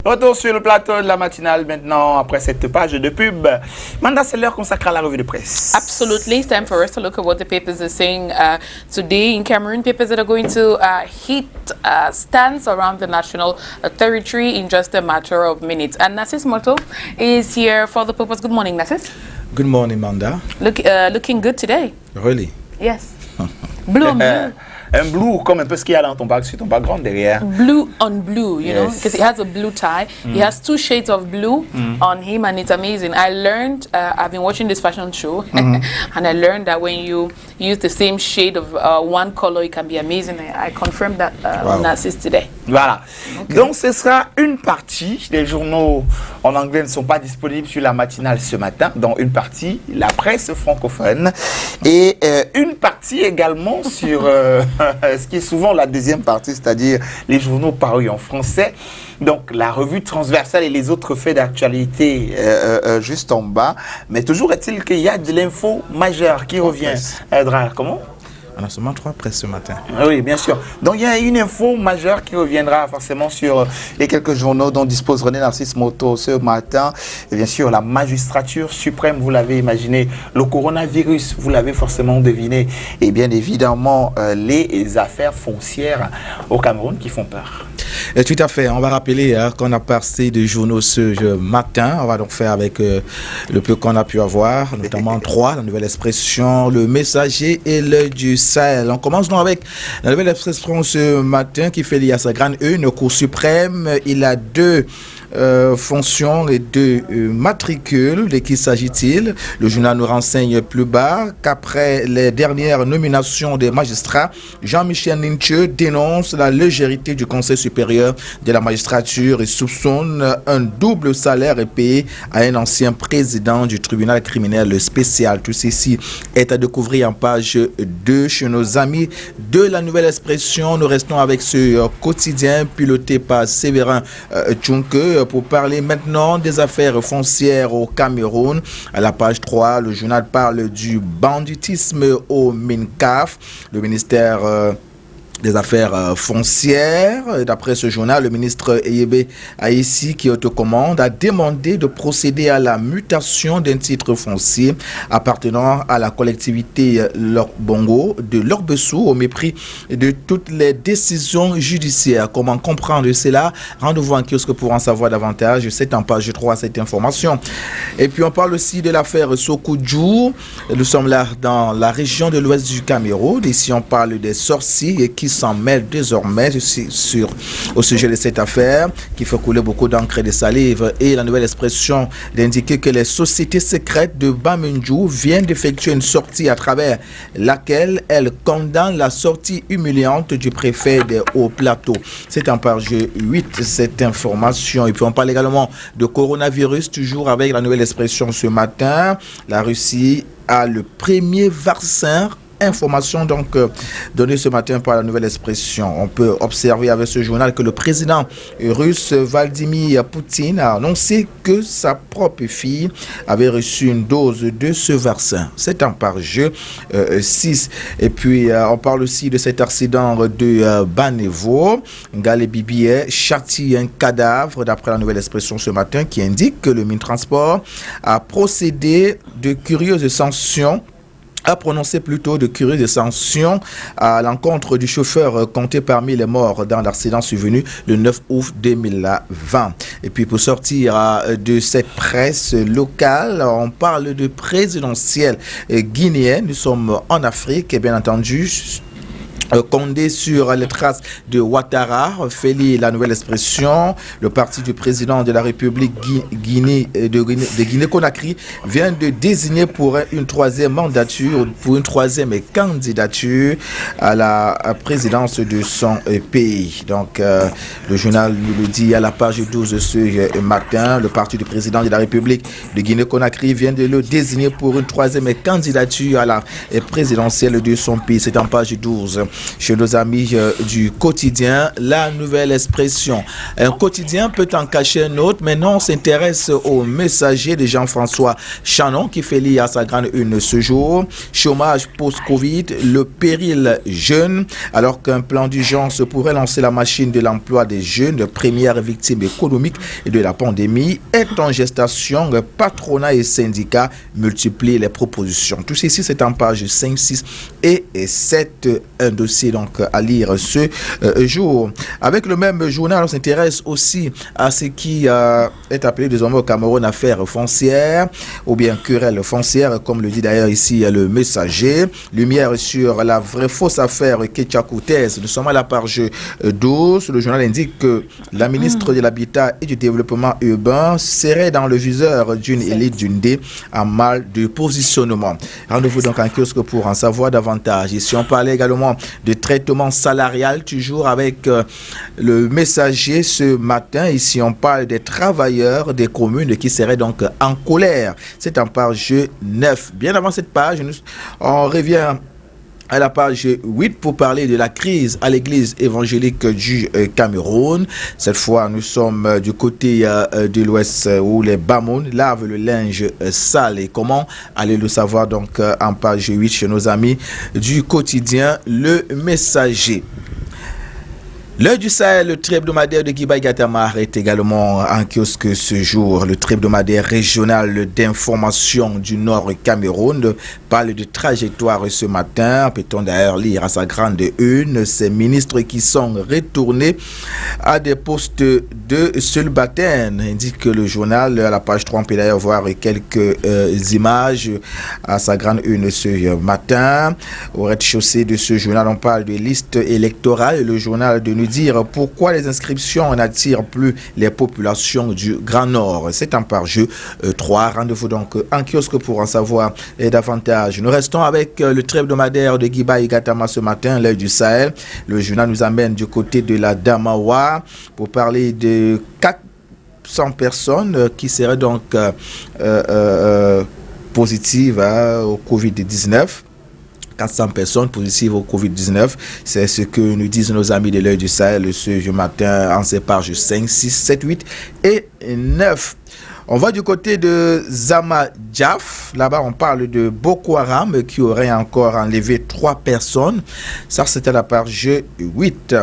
Retour sur le plateau de la matinale maintenant, après cette page de pub. Manda, c'est l'heure consacrée à la revue de presse. Absolutely. It's time for us to look at what the papers are saying today in Cameroon. Papers that are going to hit stands around the national territory in just a matter of minutes. And Nassis Moto is here for the purpose. Good morning, Nassis. Good morning, Manda. Looking good today. Really? Yes. Blue on blue. Un blue comme un peu ce qu'il y a dans ton bac, sur ton background derrière. Blue on blue, you know, because he has a blue tie. He has two shades of blue on him, and it's amazing. I learned, I've been watching this fashion show, and I learned that when you use the same shade of one color, it can be amazing. I confirmed that on Narcisse today. Voilà. Okay. Donc, ce sera une partie. Les journaux en anglais ne sont pas disponibles sur la matinale ce matin. Donc, une partie, la presse francophone. Et une partie également sur ce qui est souvent la deuxième partie, c'est-à-dire les journaux parus en français. Donc, la revue transversale et les autres faits d'actualité juste en bas. Mais toujours est-il qu'il y a de l'info majeure qui revient. Draher, comment? On a seulement 3 presses ce matin. Oui, bien sûr. Donc, il y a une info majeure qui reviendra forcément sur les quelques journaux dont dispose René Narcisse Moto ce matin. Et bien sûr, la magistrature suprême, vous l'avez imaginé. Le coronavirus, vous l'avez forcément deviné. Et bien évidemment, les affaires foncières au Cameroun qui font peur. Tout à fait. On va rappeler qu'on a passé des journaux ce matin. On va donc faire avec le peu qu'on a pu avoir, notamment 3, la Nouvelle Expression, le Messager et l'Œil du Sahel. On commence donc avec la Nouvelle Expression ce matin qui fait lier à sa grande une Cour suprême. Il a 2 fonctions et 2 matricules. De qui s'agit-il? Le journal nous renseigne plus bas qu'après les dernières nominations des magistrats, Jean-Michel Ninche dénonce la légèreté du Conseil supérieur de la magistrature et soupçonne un double salaire payé à un ancien président du tribunal criminel spécial. Tout ceci est à découvrir en page 2 chez nos amis de la Nouvelle Expression. Nous restons avec ce quotidien piloté par Séverin Tchunke pour parler maintenant des affaires foncières au Cameroun. À la page 3, le journal parle du banditisme au MINCAF. Le ministère des affaires foncières. D'après ce journal, le ministre Eyebe Aïssi, qui autocommande, a demandé de procéder à la mutation d'un titre foncier appartenant à la collectivité Lok-Bongo de Lok-Bessou au mépris de toutes les décisions judiciaires. Comment comprendre cela? Rendez-vous en kiosque pour en savoir davantage. C'est en page 3 cette information. Et puis on parle aussi de l'affaire Sokoudjou. Nous sommes là dans la région de l'ouest du Cameroun. Ici on parle des sorciers qui s'en mêlent désormais au sujet de cette affaire qui fait couler beaucoup d'encre et de salive. Et la Nouvelle Expression d'indiquer que les sociétés secrètes de Bamenjou viennent d'effectuer une sortie à travers laquelle elles condamnent la sortie humiliante du préfet des Hauts-Plateaux. C'est en page 8 cette information. Et puis on parle également de coronavirus, toujours avec la Nouvelle Expression ce matin. La Russie a le premier vaccin. Information donc donnée ce matin par la Nouvelle Expression. On peut observer avec ce journal que le président russe Vladimir Poutine a annoncé que sa propre fille avait reçu une dose de ce vaccin. C'est en page 6. Et puis on parle aussi de cet accident de Banevo. Ngalé Bibié châtie un cadavre d'après la Nouvelle Expression ce matin qui indique que le Mintransport a procédé de curieuses sanctions a prononcé plutôt de curieuses sanctions à l'encontre du chauffeur compté parmi les morts dans l'accident survenu le 9 août 2020. Et puis pour sortir de cette presse locale, on parle de présidentielle guinéenne. Nous sommes en Afrique et bien entendu Condé sur les traces de Ouattara, fait lire la Nouvelle Expression. Le parti du président de la République de Guinée-Conakry vient de désigner pour une 3e mandature, pour une 3e candidature à la présidence de son pays. Donc, le journal nous le dit à la page 12 ce matin. Le parti du président de la République de Guinée-Conakry vient de le désigner pour une 3e candidature à la présidentielle de son pays. C'est en page 12. chez nos amis du quotidien, la nouvelle expression. Un quotidien peut en cacher un autre. Maintenant, on s'intéresse au messager de Jean-François Chanon qui fait lire à sa grande une ce jour. Chômage post-Covid, le péril jeune, alors qu'un plan d'urgence pourrait lancer la machine de l'emploi des jeunes, premières victimes économiques de la pandémie, est en gestation. Patronat et syndicats multiplient les propositions. Tout ceci, c'est en page 5, 6 et 7. Un dossier donc à lire ce jour. Avec le même journal, on s'intéresse aussi à ce qui est appelé désormais au Cameroun affaire foncière ou bien querelle foncière, comme le dit d'ailleurs ici le messager. Lumière sur la vraie fausse affaire Ketchakoutez. Nous sommes à la page 12. Le journal indique que la ministre de l'Habitat et du Développement urbain serait dans le viseur d'une élite d'une D en mal de positionnement. Rendez-vous donc en kiosque pour en savoir davantage. Ici, on parlait également de traitement salarial, toujours avec le messager ce matin. Ici, on parle des travailleurs des communes qui seraient donc en colère. C'est en page 9. Bien avant cette page, on revient à la page 8 pour parler de la crise à l'église évangélique du Cameroun. Cette fois, nous sommes du côté de l'ouest où les Bamoun lavent le linge sale. Et comment? Allez le savoir donc en page 8 chez nos amis du quotidien Le Messager. L'heure du Sahel, le trait hebdomadaire de Guibaï Gatamar est également en kiosque ce jour. Le trait hebdomadaire régional d'information du Nord Cameroun parle de trajectoire ce matin. Peut-on d'ailleurs lire à sa grande une ces ministres qui sont retournés à des postes de Sulbaten, indique le journal. À la page 3, on peut d'ailleurs voir quelques images à sa grande une ce matin. Au rez-de-chaussée de ce journal, on parle de liste électorale. Le journal de nous dire pourquoi les inscriptions n'attirent plus les populations du Grand Nord. C'est en page 3. Rendez-vous donc en kiosque pour en savoir davantage. Nous restons avec le trait hebdomadaire de Guibaï Gatama ce matin, l'œil du Sahel. Le journal nous amène du côté de la Damawa pour parler de 400 personnes qui seraient donc positives au Covid-19. 400 personnes positives au Covid-19. C'est ce que nous disent nos amis de l'œil du Sahel ce matin en ces pages 5, 6, 7, 8 et 9. On va du côté de Zamadjaf. Là-bas, on parle de Boko Haram qui aurait encore enlevé 3 personnes. Ça, c'était à la page 8.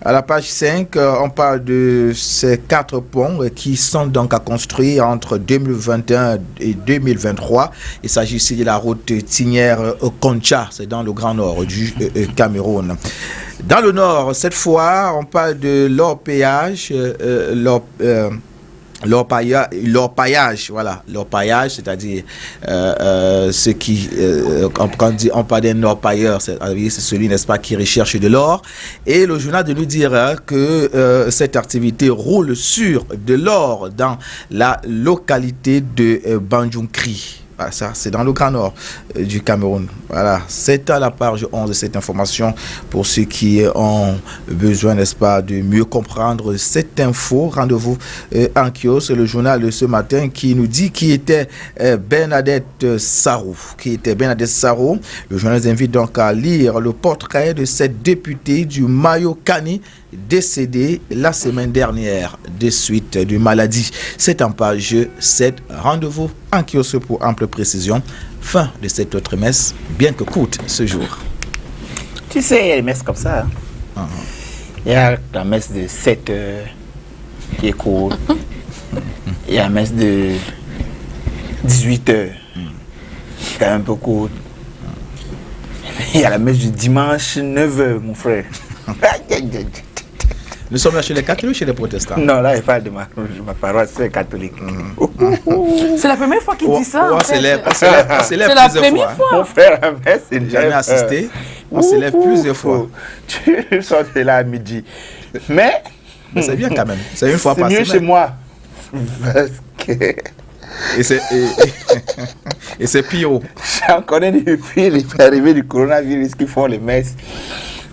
À la page 5, on parle de ces 4 ponts qui sont donc à construire entre 2021 et 2023. Il s'agit ici de la route Tignière-Concha. C'est dans le Grand Nord du Cameroun. Dans le Nord, cette fois, on parle de l'orpaillage, l'orpaillage, voilà, l'orpaillage, c'est-à-dire ce qui, on parle d'un orpailleur, c'est celui, n'est-ce pas, qui recherche de l'or. Et le journal de nous dira que cette activité roule sur de l'or dans la localité de Banjunkri. Ça, c'est dans le Grand Nord du Cameroun. Voilà, c'est à la page 11 de cette information pour ceux qui ont besoin, n'est-ce pas, de mieux comprendre cette info. Rendez-vous en kiosque, le journal de ce matin qui nous dit qui était Bernadette Sarrou. Le journal nous invite donc à lire le portrait de cette députée du Mayo-Kani décédée la semaine dernière des suites d'une maladie. C'est en page 7. Rendez-vous en kiosque pour ample précision. Fin de cette autre messe, bien que courte ce jour. Tu sais, il y a des messes comme ça. Hein. Il y a la messe de 7 heures qui est courte. Il y a la messe de 18 heures qui est un peu courte. Il y a la messe du dimanche 9 heures, mon frère. Nous sommes là chez les catholiques ou chez les protestants? Non, là, il parle de ma paroisse, c'est catholique. C'est la première fois qu'il dit ça. On s'élève c'est la première fois. Mon frère, la messe, c'est jamais assisté. On s'élève plusieurs fois. Tu sors de là à midi. Mais c'est bien quand même. C'est une fois par semaine. C'est mieux chez moi. Parce que... Et c'est pire. J'en connais depuis l'arrivée du coronavirus qui font les messes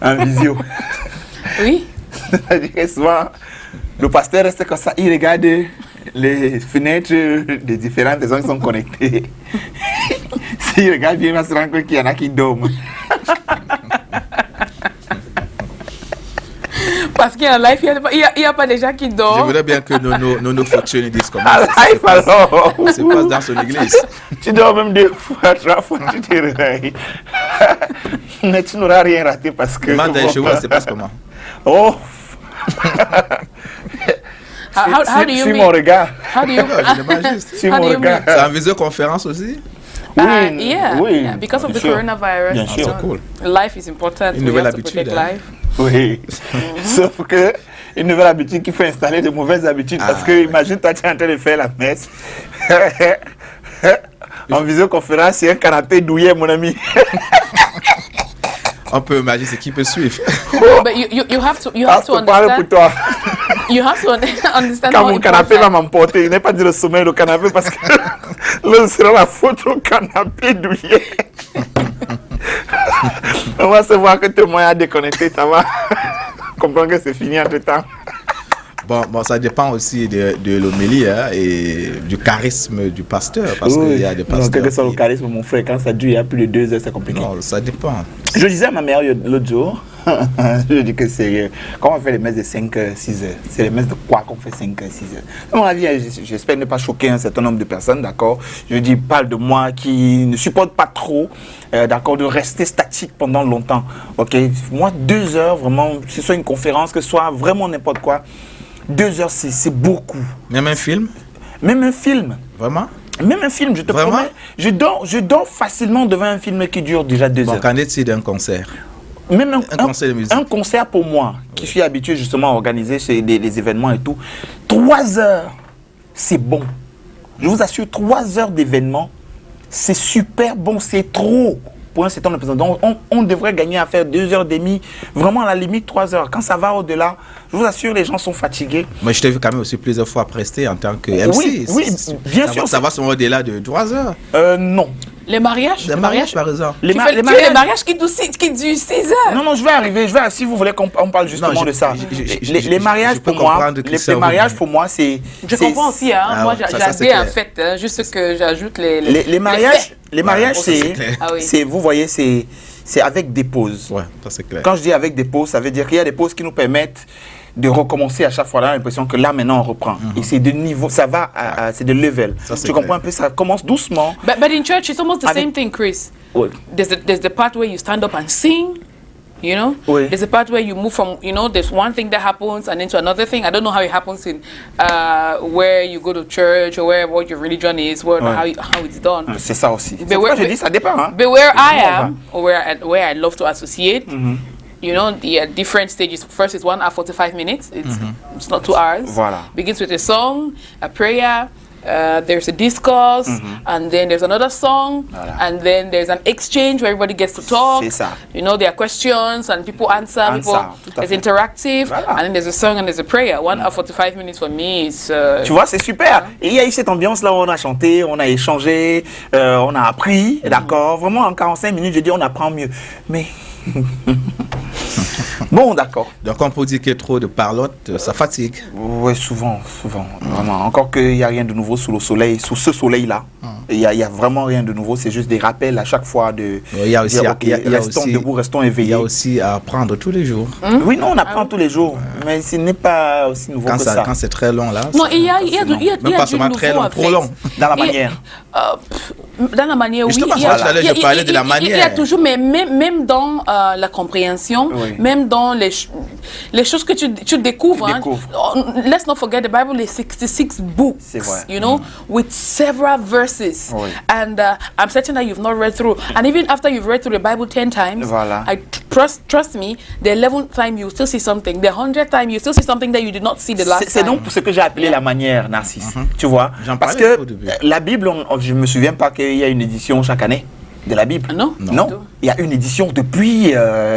en visio. Oui. C'est-à-dire que souvent, le pasteur reste comme ça, il regarde les fenêtres des différentes maisons qui sont connectées. S'il regarde bien, il va se rendre compte qu'il y en a qui dorment. Parce qu'en live, il n'y a pas des gens qui Je dorment. voudrais bien que nos fonctionnaires disent comment À ça se live, passe. alors. Ça se passe dans son église. Tu dors même 2 fois, 3 fois, tu te réveilles. Mais tu n'auras rien raté parce que... Demande d'aller chez vous, ça se passe comment? Oh. How do you Suis mean? mon regard. How do you? Je demande juste. Suis How mon do you regard. C'est en visioconférence aussi? Yeah, because of bien the sûr. coronavirus. Bien sûr. Cool. Life is important. Une We nouvelle have to habitude, protect hein. life. Oui. Sauf que une nouvelle habitude qui fait installer de mauvaises habitudes. Parce que imagine, toi, tu es en train de faire la messe. En visioconférence, c'est un canapé douillet, mon ami. On peut imaginer ce qui peut suivre. But you have to Je parle pour understand. toi. You have to understand Quand how mon canapé va important. m'emporter, il n'est pas dit le sommeil du canapé parce que là, ce sera la faute au canapé douillet. On va se voir que tout le monde a déconnecté, ça va. Comprendre que c'est fini entre temps. Bon, ça dépend aussi de l'homélie hein, et du charisme du pasteur. Parce qu'il y a des pasteurs. Quel que soit le charisme, mon frère, quand ça dure, il y a plus de 2 heures, c'est compliqué. Non, ça dépend. Je disais à ma mère l'autre jour, je dis que c'est. Quand on fait les messes de 5 heures, 6 heures, c'est les messes de quoi qu'on fait 5 heures, 6 heures. À mon avis, j'espère ne pas choquer un certain nombre de personnes, d'accord. Je dis, parle de moi qui ne supporte pas trop, d'accord, de rester statique pendant longtemps. Ok, moi, 2 heures, vraiment, que ce soit une conférence, que ce soit vraiment n'importe quoi, 2 heures, c'est beaucoup. Même un film? Même un film. Vraiment? Même un film, je te Vraiment? promets. Je dors facilement devant un film qui dure déjà 2 Bon, heures. qu'en est-il d'un concert? Même un concert de musique. Un concert pour moi, qui suis habitué justement à organiser des événements et tout, 3 heures, c'est bon. Je vous assure, 3 heures d'événement, c'est super bon, c'est trop pour un certain nombre de personnes. Donc, on devrait gagner à faire 2h30, vraiment à la limite 3 heures. Quand ça va au-delà, je vous assure, les gens sont fatigués. Moi, je t'ai vu quand même aussi plusieurs fois prester en tant que MC. Oui, bien sûr. Ça va sur au-delà de 3 heures. Non. Les mariages? Le mariage, par exemple. Les Les mariages qui durent 6 heures. Non, je vais arriver. Si vous voulez qu'on parle justement Non, de ça. Les mariages je peux pour moi, comprendre que c'est les mariages pour moi, c'est. Je comprends aussi, hein. Ah Moi, ouais, ça, c'est j'adhère en clair. fait, hein, juste que j'ajoute Les mariages, Ouais, c'est clair. Ah oui. c'est, vous voyez, c'est avec des pauses. Ouais, ça c'est clair. Quand je dis avec des pauses, ça veut dire qu'il y a des pauses qui nous permettent de recommencer à chaque fois. Là, l'impression que là, maintenant, on reprend. Et c'est de niveau, ça va, c'est de level. Ça, c'est Tu comprends clair. un peu, ça commence doucement. But in church, it's almost the Avec- same thing, Chris. Oui. There's the part where you stand up and sing, you know? Oui. There's a part where you move from, you know, there's one thing that happens and then to another thing. I don't know how it happens in where you go to church or where what your religion is, how it's done. C'est ça aussi. C'est Mais pourquoi ouais, je dis, ça dépend. Hein. But where I on am, or where I love to associate, you know, the different stages. First is 1 hour 45 minutes. It's not 2 hours. Voilà. Begins with a song, a prayer. There's a discourse, and then there's another song, and then there's an exchange where everybody gets to talk. C'est ça. You know, there are questions and people answer. Tout à It's fait. interactive, Voilà. and then there's a song and there's a prayer. 1 hour 45 minutes for me is. Tu vois, c'est super. Et il y a eu cette ambiance-là où on a chanté, on a échangé, on a appris, d'accord. Vraiment, en 45 minutes, je dis, on apprend mieux. Mais. Bon, d'accord. Donc on peut dire qu'il y a trop de parlotte, ça fatigue. Oui, souvent. Vraiment. Encore qu'il n'y a rien de nouveau sous le soleil, sous ce soleil-là. Il y a vraiment rien de nouveau. C'est juste des rappels à chaque fois de. Il y a aussi, dire, ok, il y a restons aussi- debout, restons Il y éveillés. a aussi à apprendre tous les jours. Oui, non, on apprend tous les jours. Mais ce n'est pas aussi nouveau que ça. Quand c'est très long là. Non, ça- il y a Même pas du seulement très nouveau, long, en trop fait. long. Dans la Et, manière. dans la manière, oui. Justement, il y a- tout à l'heure, je parlais de la Il y a manière. toujours, mais même dans la compréhension, Oui. même dans les choses que tu découvres. Tu hein. découvres. Oh, let's not forget the Bible is 66 books, C'est vrai. you know, with several verses. Oui. And I'm certain that you've not read through. And even after you've read through the Bible 10 times, Voilà. trust me, the 11th time you still see something. The 100th time you still see something that you did not see the last C'est time. donc ce que j'ai appelé la manière, Narcisse. Tu vois. J'en Parce parlais que au début. la Bible, je ne me souviens pas qu'il y a une édition chaque année de la Bible. Non. Non. Il y a une édition depuis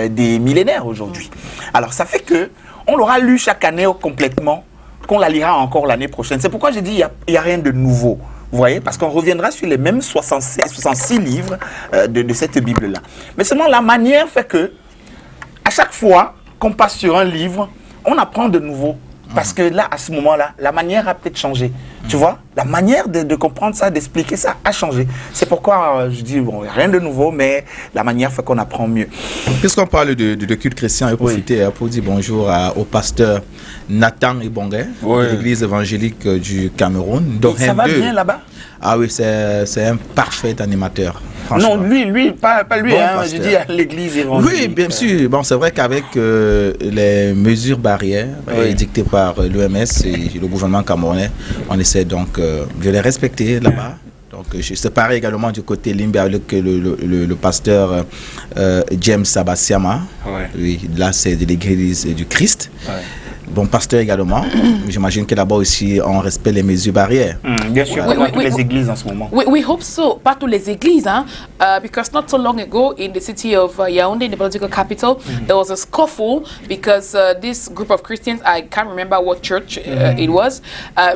des millénaires aujourd'hui. Alors ça fait que on l'aura lu chaque année complètement, qu'on la lira encore l'année prochaine. C'est pourquoi j'ai dit il n'y a rien de nouveau. Vous voyez, parce qu'on reviendra sur les mêmes 66 livres de cette Bible-là. Mais seulement la manière fait que, à chaque fois qu'on passe sur un livre, on apprend de nouveau. Parce que là, à ce moment-là, la manière a peut-être changé. Tu vois, la manière de comprendre ça, d'expliquer ça a changé. C'est pourquoi je dis, bon, rien de nouveau, mais la manière fait qu'on apprend mieux. Puisqu'on parle de culte chrétien, je vais profiter pour dire bonjour au pasteur Nathan Ibongue, de l'église évangélique du Cameroun. Ça va bien là-bas? Ah oui, c'est un parfait animateur. Non, lui, pas lui, bon, je dis à l'église évangélique. Oui, bien sûr. Bon, c'est vrai qu'avec les mesures barrières dictées par l'OMS et le gouvernement camerounais, on essaie donc de les respecter là-bas. Donc, c'est pareil également du côté Limbe avec le pasteur James Sabasiama. Oui, là, c'est de l'église du Christ. Bon, pasteur également. J'imagine que là-bas aussi, on respecte les mesures barrières. Bien sûr, comme toutes les églises en ce moment. We hope so. Pas toutes les églises, hein? Because not so long ago, in the city of Yaoundé, the political capital, there was a scuffle because this group of Christians, I can't remember what church it was,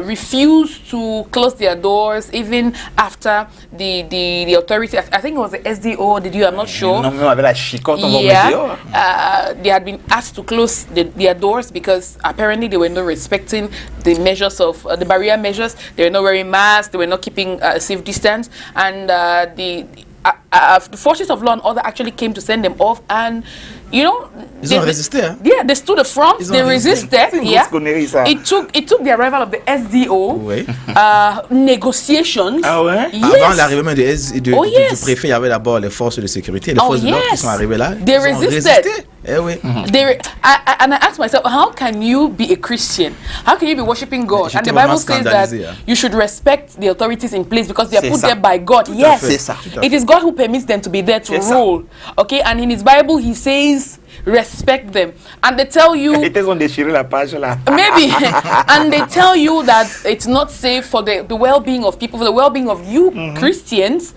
refused to close their doors even after the authority. I think it was the SDO or the DU, I'm not sure. They had been asked to close their doors because apparently they were not respecting the measures of the barrier measures. They were not wearing masks. They were not keeping a safe distance, and the forces of law and order actually came to send them off. And you know, they resisted. Yeah, they stood up front. They resisted. Yeah, it took the arrival of the SDO negotiations. Ah ouais? Yes. Avant l'arrivée du préfet, il y avait d'abord les forces de sécurité. Les forces de l'ordre qui sont arrivées là. They resisted. Eh oui. And I asked myself, how can you be a Christian? How can you be worshiping God? And the Bible says that you should respect the authorities in place because they are put there by God. Yes, it is God who permits them to be there to rule. Okay, and in His Bible He says, respect them, and they tell you maybe, and they tell you that it's not safe for the well-being of people, for the well-being of you Christians,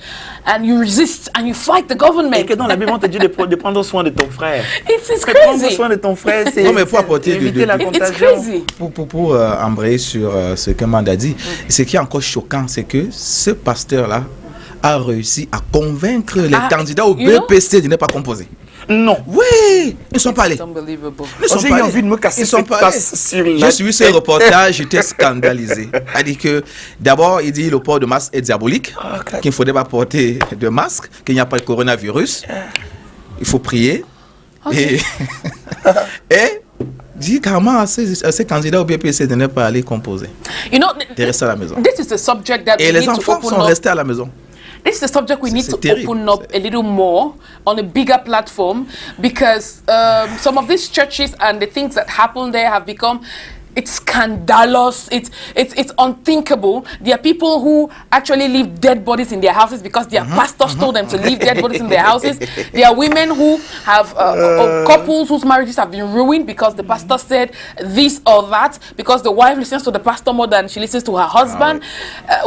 and you resist and you fight the government. Et que dans la Bible on te dit de prendre soin de ton frère. It's crazy. Prendre soin de ton frère, c'est non mais faut apporter éviter la contagion. Pour embrayer sur ce que Manda dit, ce qui est encore choquant, c'est que ce pasteur-là a réussi à convaincre les candidats au BPC de ne pas composer. Non. Oui, ils sont pas allés. J'ai eu envie de me casser cette tasse sur la J'ai suivi ce reportage, j'étais scandalisé. Il dit que d'abord, il dit le port de masque est diabolique, qu'il ne faudrait pas porter de masque, qu'il n'y a pas de coronavirus. Il faut prier. Et dit carrément à ces candidats au BPC de ne pas aller composer. You know, de rester à la maison. This is a subject that et les enfants sont restés à la maison. This is a subject we need to open up a little more on a bigger platform because some of these churches and the things that happen there have become it's scandalous. It's unthinkable. There are people who actually leave dead bodies in their houses because their pastors told them to leave dead bodies in their houses. There are women who have couples whose marriages have been ruined because the pastor said this or that, because the wife listens to the pastor more than she listens to her husband.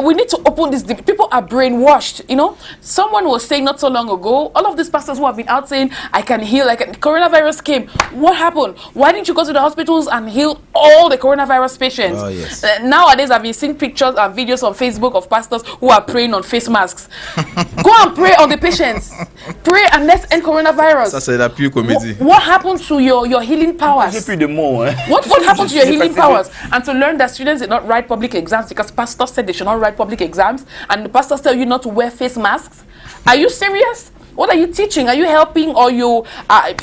We need to open this. People are brainwashed. You know, someone was saying not so long ago, all of these pastors who have been out saying, I can heal, like coronavirus came. What happened? Why didn't you go to the hospitals and heal all the coronavirus patients? Oh, yes. Nowadays, I've been seeing pictures and videos on Facebook of pastors who are praying on face masks. Go and pray on the patients. Pray and let's end coronavirus. Ça, c'est la pure comédie. What happened to your healing powers? J'ai plus de mots. Hein. What happened to your healing powers? And to learn that students did not write public exams because pastors said they should not write public exams, and the pastors tell you not to wear face masks. Are you serious? What are you teaching? Are you helping or you?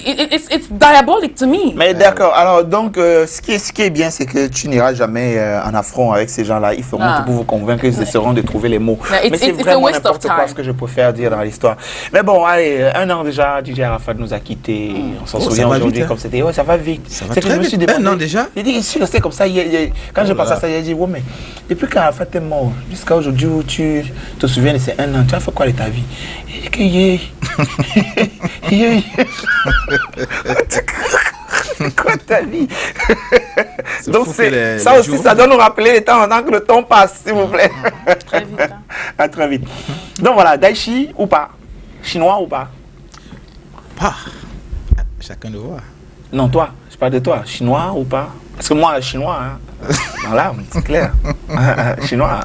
It's diabolic to me. Mais d'accord. Alors donc, ce qui est bien, c'est que tu n'iras jamais en affront avec ces gens-là. Ils feront tout pour vous convaincre. Ils essaieront de trouver les mots. Mais c'est vraiment n'importe quoi ce que je préfère dire dans l'histoire. Mais bon, allez, 1 an déjà, DJ Arafat nous a quittés. On s'en souvient aujourd'hui comme c'était. Ouais, ça va vite. Ça va très vite. 1 an déjà. J'ai dit, je suis resté comme ça. Quand je pense à ça, j'ai dit, ouais, mais depuis qu'Arafat est mort, jusqu'à aujourd'hui où tu te souviens de ces 1 an, tu as fait quoi de ta vie? Il dit que quoi ta vie? Donc ça aussi, ça doit nous rappeler les temps en tant que le temps passe, s'il vous plaît. Très vite. Hein. À très vite. Donc voilà, Daichi ou pas? Chinois ou pas? Pas. Chacun le voit. Non, toi, je parle de toi. Chinois ou pas? Parce que moi, chinois, hein, dans l'âme, c'est clair. Chinois.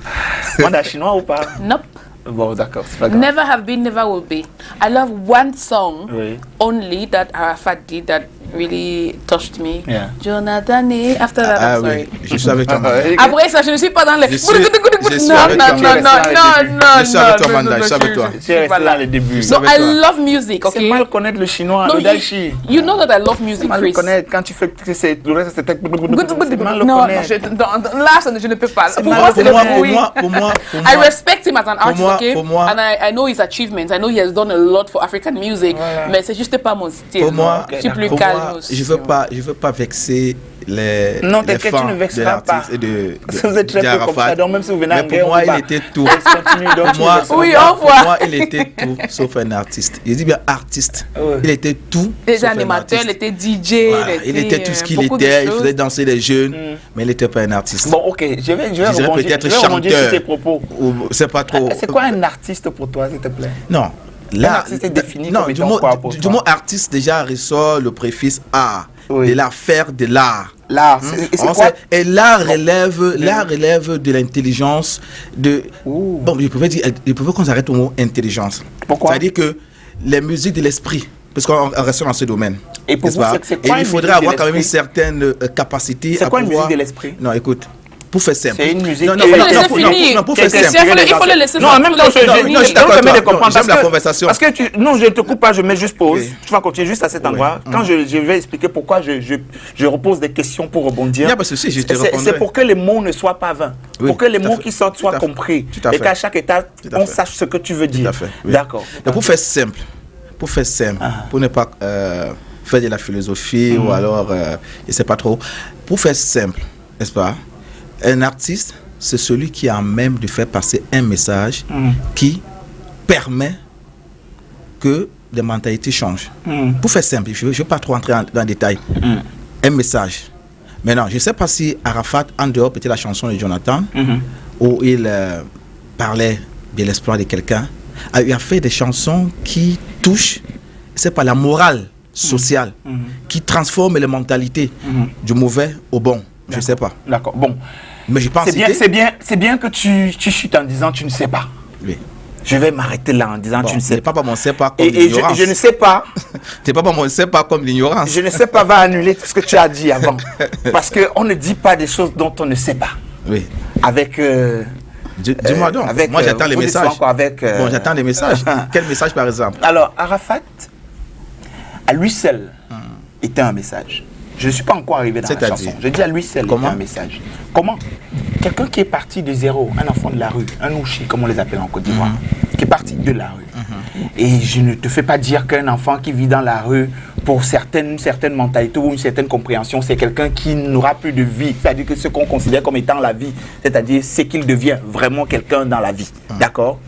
Moi, chinois ou pas? Nope. Bon, d'accord, c'est pas grave. Never have been, never will be. I love one song only that Arafat did that really touched me. Yeah. Jonathan, after that, Ah I'm sorry. oui, je suis avec toi, Manda. Après ça, je ne suis pas dans les... Je suis avec toi, Je suis avec toi, Manda, je suis avec toi. J'ai resté dans les débuts. So avec I toi. love music, C'est okay? mal connaître le chinois, No, le dashi. you know that I love music, C'est mal le Chris. connaître quand tu fais que c'est le reste c'est mal le Non, connaître. là, je ne peux pas. Pour Pour moi, c'est le bruit. moi, I respect him as an artist, moi, okay? pour moi- And I know his achievements. I know he has done a lot for African music. Voilà. Mais c'est juste pas mon style. Pour moi, je suis plus pour calme moi, aussi. je veux pas vexer les Non, t'inquiète, fans tu ne de vexeras pas. l'artiste et de Parce que vous êtes très peu comme d'Arafat. ça, donc même si vous venez en Mais guerre, pour moi, on il va. était tout. Continue, donc Pour tu moi, ne vexeras Oui, pas. au revoir. pour moi, il était tout sauf un artiste. Je dis bien artiste. Ouais. Il était tout Il sauf était un animateur, il artiste. était DJ, Voilà, il était tout ce qu'il beaucoup de était, il choses. faisait danser les jeunes, mais il n'était pas un artiste. Bon, ok, je vais dirais rebondir, peut-être je vais rebondir sur chanteur. tes propos. Ou c'est pas trop. C'est quoi un artiste pour toi, s'il te plaît? Non. Là, artiste est défini non, comme du étant mot, quoi pour du toi? mot artiste déjà ressort le préfixe art. Oui. De l'art, faire de l'art. L'art, et c'est On quoi? sait- Et l'art relève de l'intelligence. Ouh. Bon, je pouvais qu'on s'arrête au mot intelligence. Pourquoi? C'est-à-dire que les musiques de l'esprit, parce qu'on reste dans ce domaine. Et pour n'est-ce vous, pas? c'est Et quoi il une faudrait musique de avoir quand même une l'esprit? certaine capacité. C'est à quoi une pouvoir- musique de l'esprit? Non, écoute, pour faire simple. C'est une musique Non, non, qui- non, Il faut le non, laisser non, finir. non, pour faire Quelqu'un simple. Il faut le laisser Non, en même temps, finir. non, je suis d'accord permets de avec toi. comprendre. J'aime parce la que- conversation. Parce que non, je te coupe pas, je mets juste pause. Oui. Tu vas continuer juste à cet endroit. Quand je vais expliquer pourquoi je repose des questions pour rebondir. Il n'y a pas de souci, je te C'est répondrai. pour que les mots ne soient pas vains. Oui, Pour que les tout à mots fait. qui sortent soient Tout à fait. compris. Tout à Et fait. qu'à chaque étape, Tout à on fait. sache ce que tu veux dire. Tout à fait. Oui. D'accord. Donc, pour faire simple, pour ne pas faire de la philosophie ou alors, je ne sais pas trop, pour faire simple, n'est-ce pas, un artiste, c'est celui qui est à même de faire passer un message qui permet que les mentalités changent. Pour faire simple, je ne vais pas trop entrer dans le détail. Un message. Maintenant, je ne sais pas si Arafat, en dehors peut-être la chanson de Jonathan, où il parlait de l'espoir de quelqu'un, a fait des chansons qui touchent, c'est pas la morale sociale, qui transforment les mentalités du mauvais au bon. Je ne sais pas. D'accord. Bon. Mais je pense C'est bien que tu chutes en disant tu ne sais pas. Oui. Je vais m'arrêter là en disant Bon, tu ne sais pas pas. mon c'est pas comme Et l'ignorance. je ne sais pas. C'est pas mon c'est pas comme l'ignorance. Je ne sais pas va annuler tout ce que tu as dit avant. Parce qu'on ne dit pas des choses dont on ne sait pas. Oui. Avec... Dis-moi donc. avec, Moi j'attends les vous dites messages. encore avec, Bon, j'attends les messages. Quel message par exemple? Alors, Arafat, à lui seul, était un message. Je ne suis pas encore arrivé dans la C'est-à-dire? chanson. Je dis à lui seul, Comment? était un message. Comment? Quelqu'un qui est parti de zéro, un enfant de la rue, un ouchi, comme on les appelle en Côte d'Ivoire, qui est parti de la rue. Et je ne te fais pas dire qu'un enfant qui vit dans la rue, pour une certaine mentalité ou une certaine compréhension, c'est quelqu'un qui n'aura plus de vie. C'est-à-dire que ce qu'on considère comme étant la vie, c'est-à-dire c'est qu'il devient vraiment quelqu'un dans la vie. D'accord?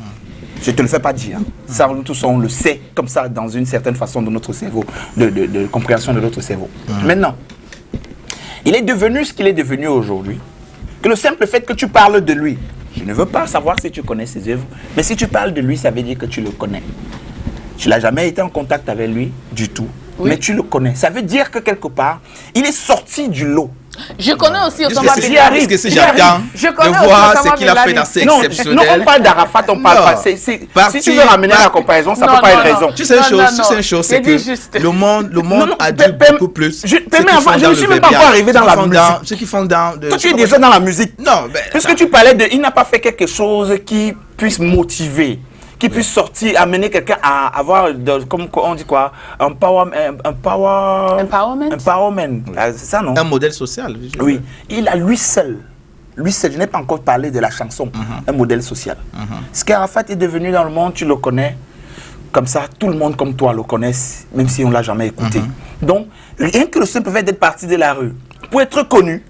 Je ne te le fais pas dire. Ça, nous tous, on le sait comme ça dans une certaine façon de notre cerveau, de compréhension de notre cerveau. Maintenant, il est devenu ce qu'il est devenu aujourd'hui. Que le simple fait que tu parles de lui, je ne veux pas savoir si tu connais ses œuvres, mais si tu parles de lui, ça veut dire que tu le connais. Tu n'as jamais été en contact avec lui du tout, mais tu le connais. Ça veut dire que quelque part, il est sorti du lot. Je connais aussi Osama Est-ce Bin que Laden. est-ce que j'attends Je connais de aussi voir Osama ce qu'il Bin a fait Laden. dans ces Non, exceptionnels? on parle d'Arafat, on parle Non. pas. Si Parti- tu veux ramener la comparaison, ça ne Non, peut pas non, être non. raison. Tu sais une Non, chose, non, tu sais non. une chose, J'ai c'est dit que juste. le monde non, a dit beaucoup plus. je Ceux qui ne font suis dans même le pas verbiage. encore arrivé dans la Ceux qui font musique. Ceux qui font dans... Toi, tu es déjà dans la musique. Non, mais... Puisque tu parlais de... Il n'a pas fait quelque chose qui puisse motiver, qui puisse sortir, amener quelqu'un à avoir, comme on dit quoi, empowerment. Ah, c'est ça, non? Un modèle social. Oui. Il a lui seul, je n'ai pas encore parlé de la chanson, un modèle social. Ce qu'Arafat est devenu dans le monde, tu le connais. Comme ça, tout le monde comme toi le connaît, même si on ne l'a jamais écouté. Donc, rien que le simple fait d'être parti de la rue, pour être connu,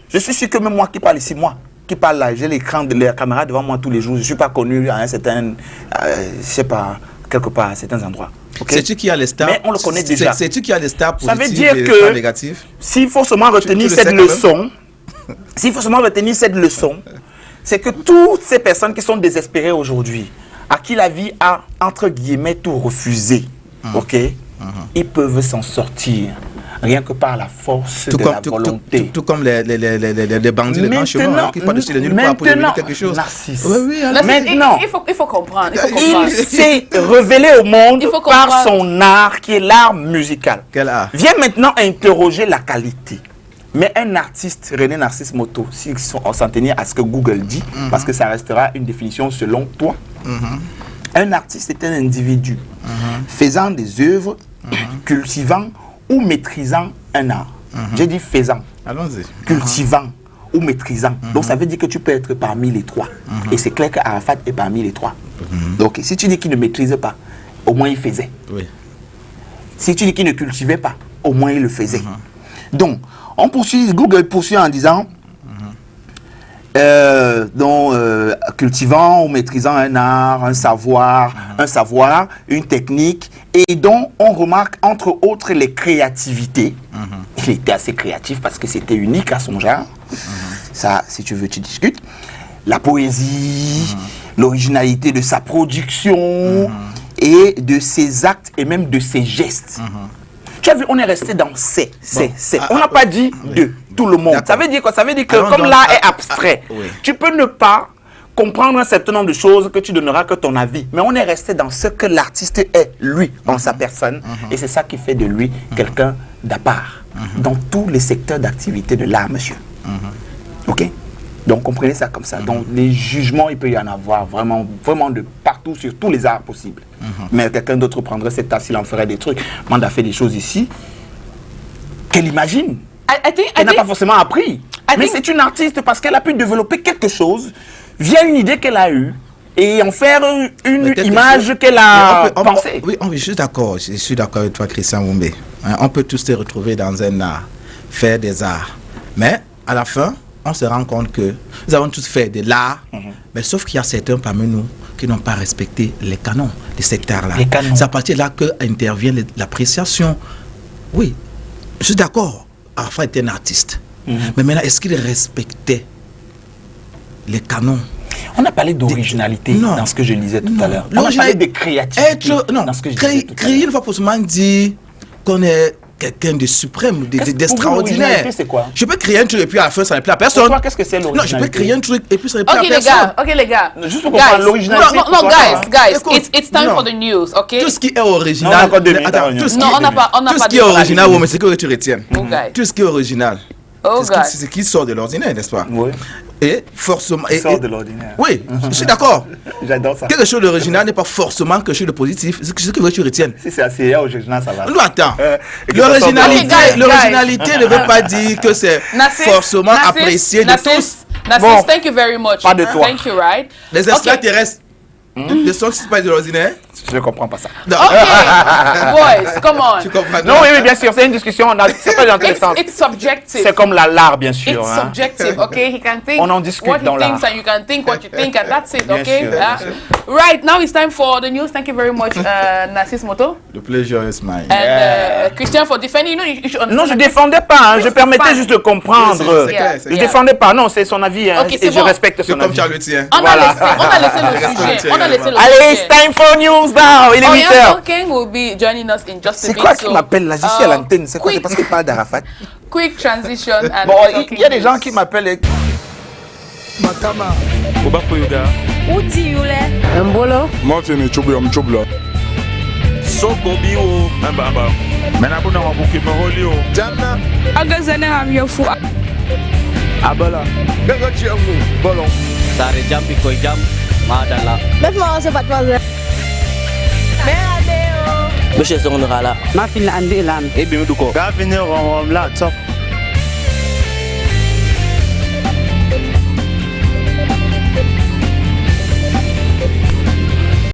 je suis sûr que même moi qui parle ici, moi, qui parle là, j'ai l'écran de la caméra devant moi tous les jours, je ne suis pas connu à un certain, je sais pas, quelque part, à certains endroits. Okay? C'est-tu qui a les stars? Mais on le connaît déjà. C'est-tu qui a les stars Ça veut positives dire et les que- stars négatives? S'il faut seulement retenir tu le sais cette quand même. leçon, s'il faut seulement retenir cette leçon, c'est que toutes ces personnes qui sont désespérées aujourd'hui, à qui la vie a, entre guillemets, tout refusé, ok, ils peuvent s'en sortir. rien que par la force Tout de comme, la volonté. tout comme les bandits, les grands chemins qui partent dessus les nuls pour devenir quelque chose. Narcisse. Oui, oui, Maintenant, il faut comprendre. il s'est révélé au monde par son art qui est l'art musical. Quel art? Viens maintenant interroger la qualité. Mais un artiste, René Narcisse Moto, si on s'en tenait à ce que Google dit, parce que ça restera une définition selon toi, un artiste est un individu faisant des œuvres, cultivant ou maîtrisant un art. J'ai dit faisant, cultivant ou maîtrisant. Donc ça veut dire que tu peux être parmi les trois. Et c'est clair qu'Arafat est parmi les trois. Donc si tu dis qu'il ne maîtrise pas, au moins il faisait. Oui. Si tu dis qu'il ne cultivait pas, au moins il le faisait. Donc, on poursuit, Google poursuit en disant cultivant ou maîtrisant un art, un savoir, une technique, et dont on remarque entre autres les créativités. Il était assez créatif parce que c'était unique à son genre. Ça, si tu veux, tu discutes. La poésie, l'originalité de sa production et de ses actes et même de ses gestes. Tu as vu, on est resté dans c'est. On n'a pas dit de tout le monde. Ça veut dire quoi? Ça veut dire que comme l'art est abstrait, tu peux ne pas comprendre un certain nombre de choses que tu donneras que ton avis. Mais on est resté dans ce que l'artiste est, lui, dans sa personne. Et c'est ça qui fait de lui quelqu'un d'à part. Dans tous les secteurs d'activité de l'art, monsieur. Ok? Donc comprenez ça comme ça. Donc les jugements, il peut y en avoir vraiment, vraiment de partout sur tous les arts possibles. Mais quelqu'un d'autre prendrait cet art s'il en ferait des trucs. Manda fait des choses ici qu'elle imagine. Elle n'a pas forcément appris. Mais c'est une artiste parce qu'elle a pu développer quelque chose via une idée qu'elle a eue et en faire une image qu'elle a pensée. Oui, je suis d'accord. Je suis d'accord avec toi, Christian Woumbé. On peut tous se retrouver dans un art, faire des arts. Mais à la fin, on se rend compte que nous avons tous fait de l'art, mais sauf qu'il y a certains parmi nous qui n'ont pas respecté les canons de cet art-là. C'est à partir de là qu'intervient l'appréciation. Oui, je suis d'accord, Arafat était un artiste. Mais maintenant, est-ce qu'il respectait les canons? On a parlé d'originalité dans ce que je disais tout à l'heure. On a parlé de créativité dans ce que je disais tout à l'heure. Créer, il ne faut pas forcément dire qu'on est quelqu'un de suprême, d'extraordinaire. C'est quoi? Je peux créer un truc et puis à la fin ça ne plaît à personne. Qu'est-ce que c'est l'originalité? Non, je peux créer un truc et puis ça ne plaît à personne. Ok les gars. Juste pour comprendre l'originalité. No, guys, it's time for the news, ok? Tout ce qui est original. Tout ce qui est original, mais c'est que tu retiens. Tout ce qui est original. C'est ce qui sort de l'ordinaire, n'est-ce pas? Oui. Et forcément. Sort de l'ordinaire. Oui, je suis d'accord. J'adore ça. Quelque chose d'original n'est pas forcément quelque chose de positif. C'est ce que tu retiennes. Si c'est assez original, ça va. Non, attends. L'originalité ne veut pas dire que c'est forcément apprécié de tous. Narcisse, thank you very much. Pas de toi. Thank you, right? Les extraterrestres ne sont pas de l'ordinaire. Je ne comprends pas ça. Non. Ok, boys, come on. Tu comprends? Non, oui, bien sûr, c'est une discussion. C'est pas intéressant. It's subjective. C'est comme l'art, bien sûr. It's subjective, okay? He can think on en discute what dans he thinks, and you can think what you think, and that's it, bien okay? Sûr, right, now it's time for the news. Thank you very much, Narcisse Moto. The pleasure is mine. And Christian for defending. You should non, je ne défendais pas. Je permettais juste de comprendre. Je ne défendais pas. Non, c'est son avis. Okay, et je respecte son avis. Comme tu as le tien. On a laissé le sujet. Allez, it's time for news now. Il est 8h. King will be joining us in just a bit. C'est quoi qui m'appelle là? Je suis à l'antenne. C'est quoi? C'est parce qu'il parle d'Arafat. Quick transition. And bon, il y a des gens qui m'appellent. Matama. Obapo Yuga. Uti yule. Mbolo. Martin Chobla. Soko biwo. Mbaba. Menabuna wabuki maholio. Jana. Agazane hamyofu. Abala. Gaga chiangu. Bolon. Sare jampi ko jam. Madala. Laisse-moi se battre. Monsieur Songonala. Ma fille l'a andi lan. Et bien, du coup. Gavin, on l'a top.